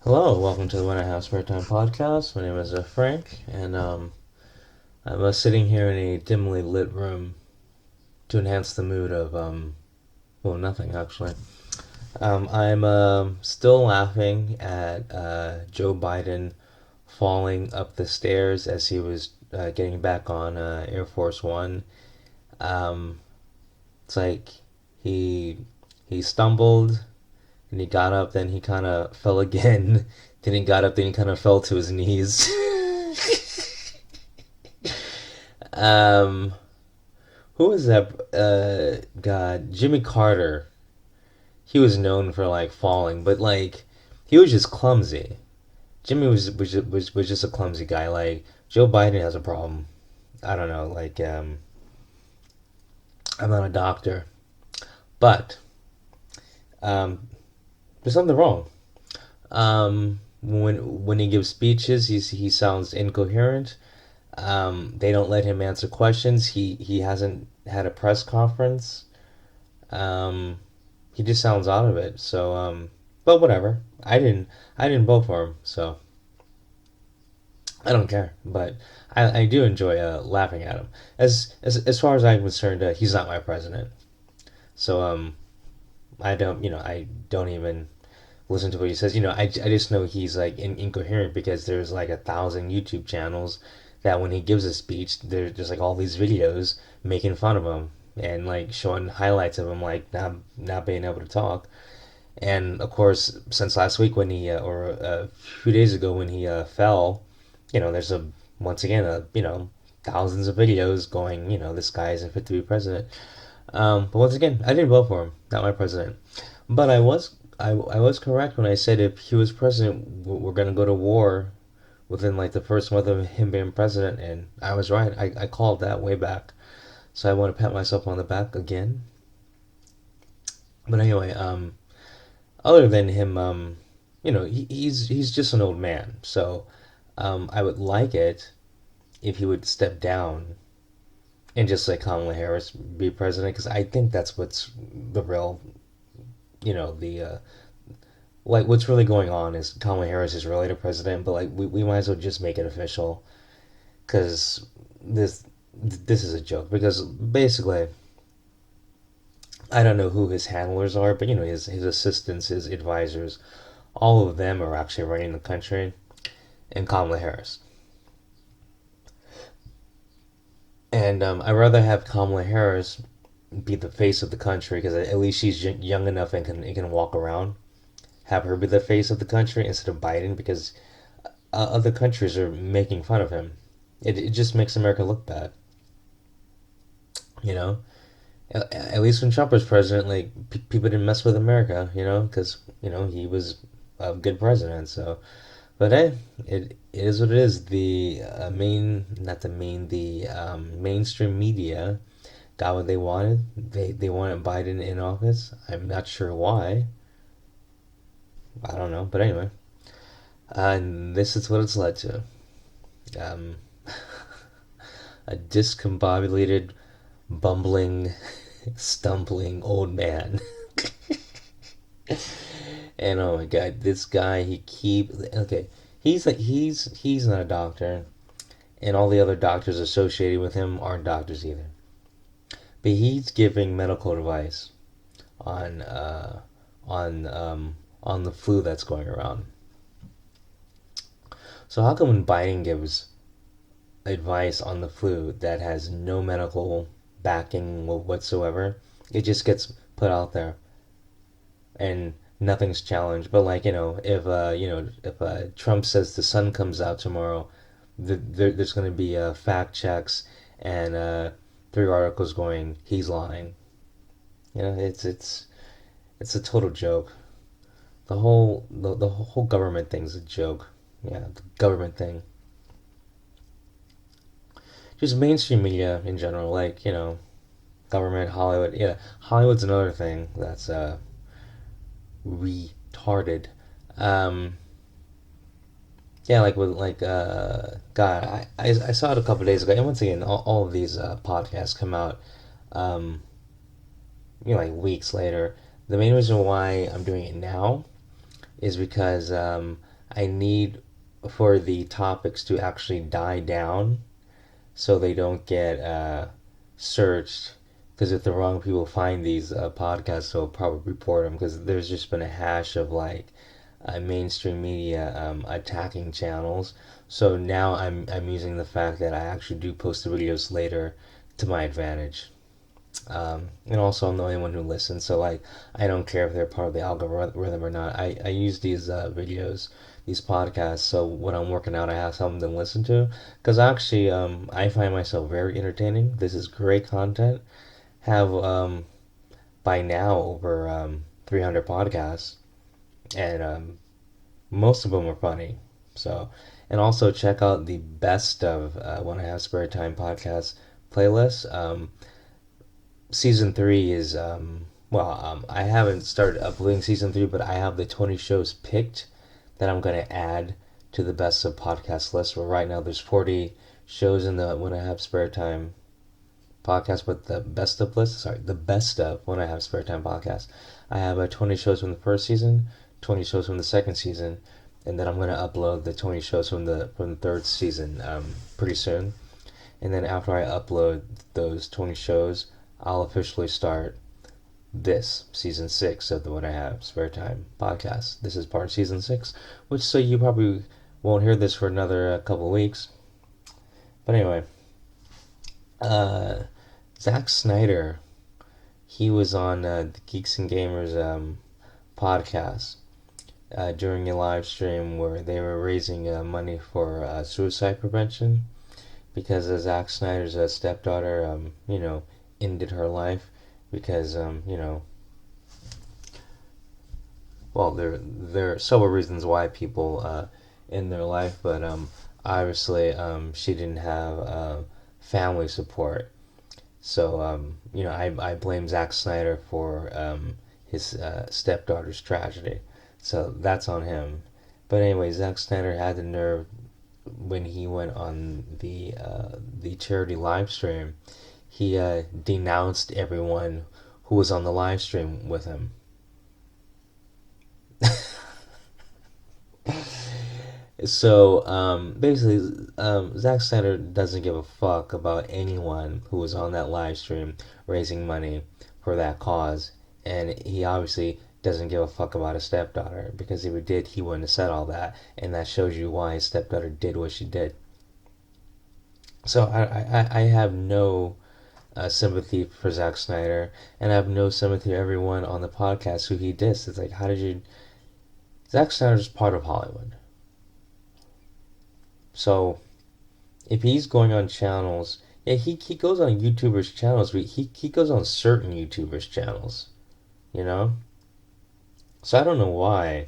Hello, welcome to the When I Have Spare Time podcast. My name is Frank, and I'm sitting here in a dimly lit room to enhance the mood of, well, nothing actually. I'm still laughing at Joe Biden falling up the stairs as he was getting back on Air Force One. Um, it's like he he stumbled and he got up, then he kind of fell again. Then he got up, then he kind of fell to his knees. um, who was that? God, Jimmy Carter. He was known for like falling, but like he was just clumsy. Jimmy was just a clumsy guy. Like Joe Biden has a problem. I don't know. Like I'm not a doctor, but um, there's something wrong. When he gives speeches, he sounds incoherent. They don't let him answer questions. He hasn't had a press conference. Um, he just sounds out of it. So, but whatever. I didn't vote for him, so I don't care. But I do enjoy laughing at him. As far as I'm concerned, he's not my president. So I don't even listen to what he says. I just know he's like incoherent because there's like 1,000 YouTube channels that when he gives a speech, there's just like all these videos making fun of him and like showing highlights of him like not being able to talk. And of course, since last week when he or a few days ago when he fell, there's a once again thousands of videos going, this guy isn't fit to be president. But once again, I didn't vote for him, not my president. But I was correct when I said if he was president, we're gonna go to war within like the first month of him being president, and I was right. I called that way back, so I want to pat myself on the back again. But anyway, other than him, he's just an old man. So, I would like it if he would step down and just let Kamala Harris be president because I think that's what's the real, the like what's really going on is Kamala Harris is really the president, but like we might as well just make it official because this is a joke because basically I don't know who his handlers are, but his assistants, his advisors, all of them are actually running the country, and Kamala Harris. And I'd rather have Kamala Harris be the face of the country because at least she's young enough and can walk around. Have her be the face of the country instead of Biden because other countries are making fun of him. It just makes America look bad, you know. At least when Trump was president, like people didn't mess with America, because he was a good president. So, but hey, it is what it is. The not the main, the mainstream media got what they wanted. They wanted Biden in office. I'm not sure why. I don't know, but anyway, and this is what it's led to. Um, a discombobulated, bumbling, stumbling old man. And oh my god, this guy he keep okay. He's not a doctor, and all the other doctors associated with him aren't doctors either. But he's giving medical advice on on the flu that's going around. So how come when Biden gives advice on the flu that has no medical backing whatsoever, it just gets put out there and nothing's challenged. But like if Trump says the sun comes out tomorrow, there's going to be fact checks and three articles going he's lying. It's a total joke. The whole government thing's a joke. Yeah, the government thing. Just mainstream media in general, like government, Hollywood. Yeah, Hollywood's another thing that's retarded. Um, yeah, like with like God, I saw it a couple of days ago, and once again, all of these podcasts come out, um, like weeks later. The main reason why I'm doing it now is because I need for the topics to actually die down so they don't get searched. Because if the wrong people find these podcasts, they'll probably report them. Because there's just been a hash of like mainstream media attacking channels. So now I'm using the fact that I actually do post the videos later to my advantage. And also, I'm the only one who listens, so like I don't care if they're part of the algorithm or not. I use these videos, these podcasts, so when I'm working out, I have something to listen to. Because actually, I find myself very entertaining. This is great content. Have by now over 300 podcasts, and most of them are funny. So, and also check out the best of When I Have Spare Time podcast playlist. Season three is I haven't started uploading season three, but I have the 20 shows picked that I'm gonna add to the best of podcast list. Where right now there's 40 shows in the When I Have Spare Time podcast, but the best of list, sorry, the best of When I Have Spare Time podcast. I have 20 shows from the first season, 20 shows from the second season, and then I'm gonna upload the 20 shows from the third season pretty soon. And then after I upload those 20 shows, I'll officially start this season 6 of the When I Have Spare Time podcast. This is part of season 6, which so you probably won't hear this for another couple weeks. But anyway, uh, Zack Snyder, he was on the Geeks and Gamers podcast during a live stream where they were raising money for suicide prevention because Zack Snyder's stepdaughter, ended her life because, well, there are several reasons why people end their life, but obviously she didn't have family support. So, I blame Zack Snyder for his stepdaughter's tragedy. So that's on him. But anyway, Zack Snyder had the nerve when he went on the charity live stream. He denounced everyone who was on the live stream with him. So basically, Zack Snyder doesn't give a fuck about anyone who was on that live stream raising money for that cause, and he obviously doesn't give a fuck about his stepdaughter because if he did, he wouldn't have said all that, and that shows you why his stepdaughter did what she did. So I have no sympathy for Zack Snyder, and I have no sympathy for everyone on the podcast who he dissed. It's like, how did you? Zack Snyder's part of Hollywood. So if he's going on channels, yeah, he goes on YouTubers' channels, but he goes on certain YouTubers' channels, you know? So I don't know why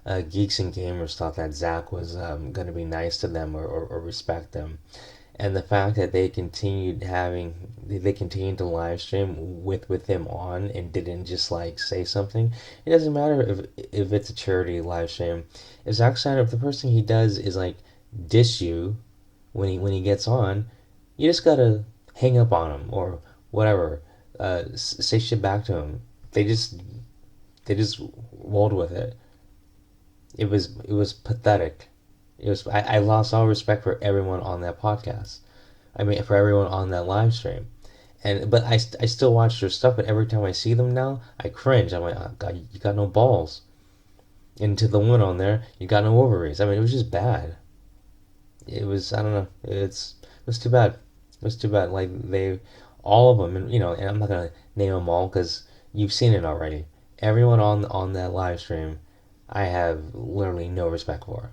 Geeks and Gamers thought that Zach was going to be nice to them or respect them. And the fact that they continued to live stream with him on and didn't just like say something. It doesn't matter if it's a charity live stream. If Zack Snyder, if the first thing he does is like diss you when he gets on, you just gotta hang up on him or whatever. Say shit back to him. They just rolled with it. It was pathetic. I lost all respect for everyone on that podcast. I mean, for everyone on that live stream. But I still watch their stuff. But every time I see them now, I cringe. I'm like, oh God, you got no balls. And to the woman on there, you got no ovaries. I mean, it was just bad. It was, I don't know. It was too bad. It was too bad. Like all of them, and I'm not gonna name them all because you've seen it already. Everyone on that live stream, I have literally no respect for.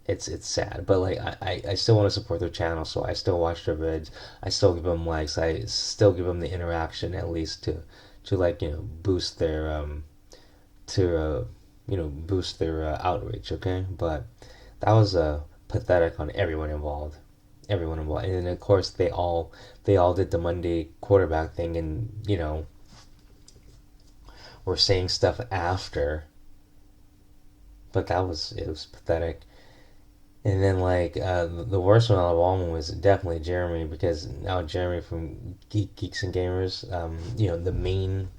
It's sad, but like I still want to support their channel, so I still watch their vids. I still give them likes. I still give them the interaction at least to like boost their to boost their outreach. Okay, but that was pathetic on everyone involved, and then of course they all did the Monday quarterback thing, and were saying stuff after, but it was pathetic. And then like the worst one out of all was definitely Jeremy because now Jeremy from Geeks and Gamers, the main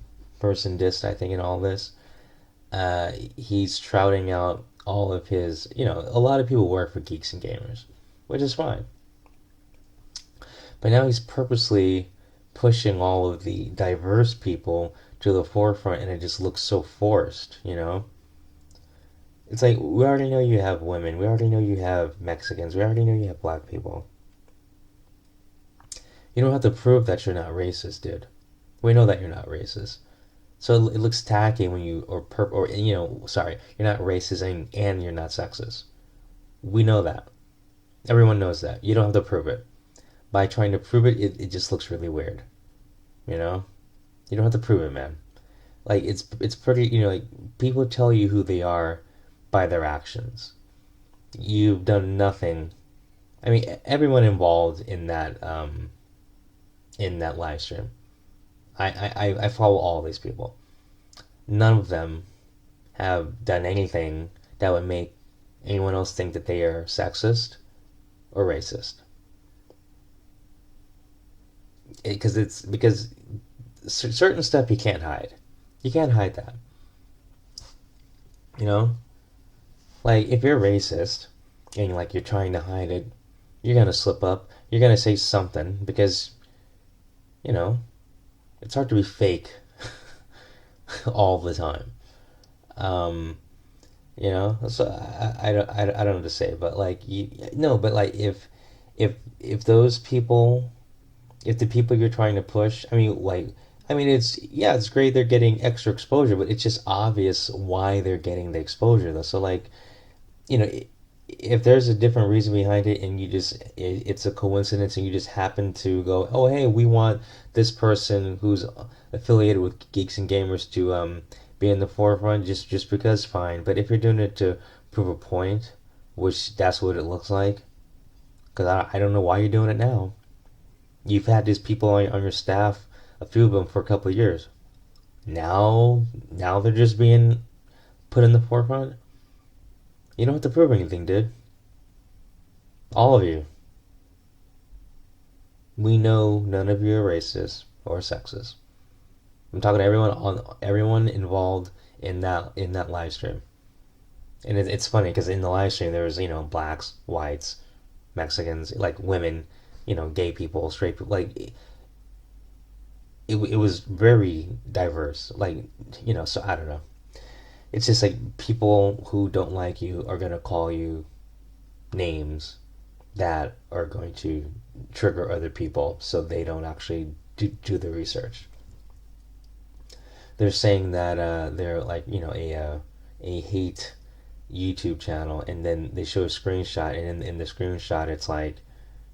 person dissed I think in all this. he's trouting out all of his, a lot of people work for Geeks and Gamers, which is fine. But now he's purposely pushing all of the diverse people to the forefront, and it just looks so forced. It's like, we already know you have women, we already know you have Mexicans, we already know you have black people. You don't have to prove that you're not racist, dude. We know that you're not racist. So it looks tacky when you, sorry, you're not racist and you're not sexist. We know that. Everyone knows that. You don't have to prove it. By trying to prove it, it just looks really weird. You know? You don't have to prove it, man. Like, it's pretty, like, people tell you who they are by their actions. You've done nothing. I mean, everyone involved in that live stream. I follow all these people. None of them have done anything that would make anyone else think that they are sexist or racist. Because certain stuff you can't hide. You can't hide that. You know, like, if you're racist and like you're trying to hide it, you're gonna slip up. You're gonna say something because you know it's hard to be fake all the time. Um, so I don't know what to say, but like, no, but like, if those people, if the people you're trying to push, it's, yeah, it's great they're getting extra exposure, but it's just obvious why they're getting the exposure though. So like, you know, if there's a different reason behind it and it's a coincidence and you just happen to go, oh hey, we want this person who's affiliated with Geeks and Gamers to be in the forefront, just because, fine. But if you're doing it to prove a point, which that's what it looks like, because I don't know why you're doing it now. You've had these people on your staff, a few of them, for a couple of years. Now they're just being put in the forefront. You don't have to prove anything, dude. All of you. We know none of you are racist or sexist. I'm talking to everyone involved in that live stream. And it's funny because in the live stream there was, blacks, whites, Mexicans, like, women, gay people, straight people, like, it was very diverse. Like, so I don't know. It's just like, people who don't like you are gonna call you names that are going to trigger other people, so they don't actually do the research. They're saying that they're like, a hate YouTube channel, and then they show a screenshot, and in the screenshot it's like,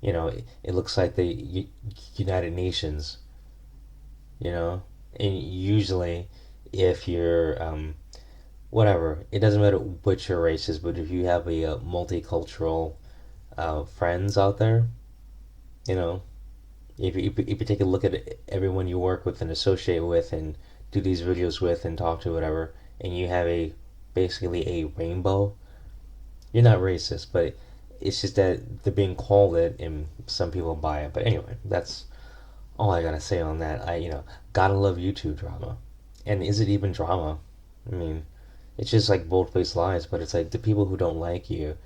it looks like the United Nations, and usually, if you're whatever, it doesn't matter what your race is, but if you have a multicultural friends out there, you know, if you take a look at everyone you work with and associate with and do these videos with and talk to, whatever, and you have basically a rainbow, you're not racist, but it's just that they're being called it and some people buy it. But anyway, that's all I gotta say on that. Gotta love YouTube drama. And is it even drama? I mean, it's just like bold-faced lies, but it's like, the people who don't like you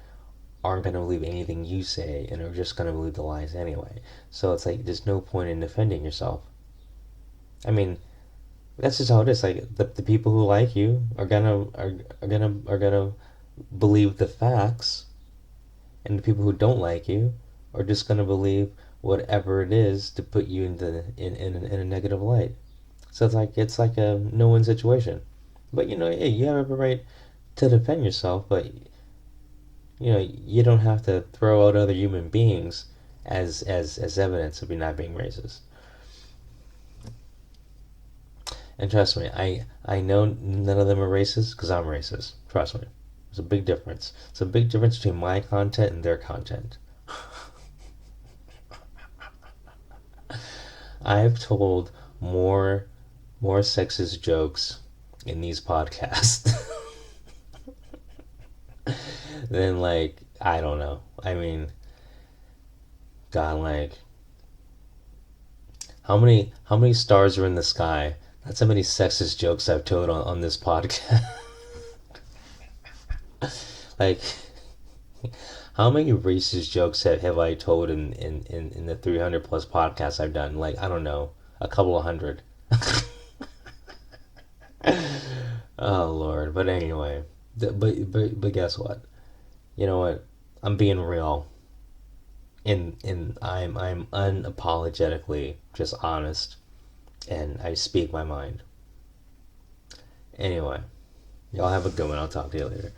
aren't going to believe anything you say and are just going to believe the lies anyway. So it's like, there's no point in defending yourself. I mean, that's just how it is. Like, the people who like you are gonna believe the facts, and the people who don't like you are just gonna believe whatever it is to put you in a negative light. So it's like a no-win situation. But hey, you have every right to defend yourself, but you don't have to throw out other human beings as evidence of you not being racist. And trust me, I know none of them are racist because I'm racist. Trust me. There's a big difference. It's a big difference between my content and their content. I've told more sexist jokes in these podcasts than, like, I don't know. I mean, God, like, how many stars are in the sky? That's how many sexist jokes I've told on this podcast. Like, how many racist jokes have I told in the 300 plus podcasts I've done? Like, I don't know, a couple of hundred. Oh Lord. But anyway, but guess what? You know what? I'm being real, and I'm unapologetically just honest, and I speak my mind. Anyway, y'all have a good one. I'll talk to you later.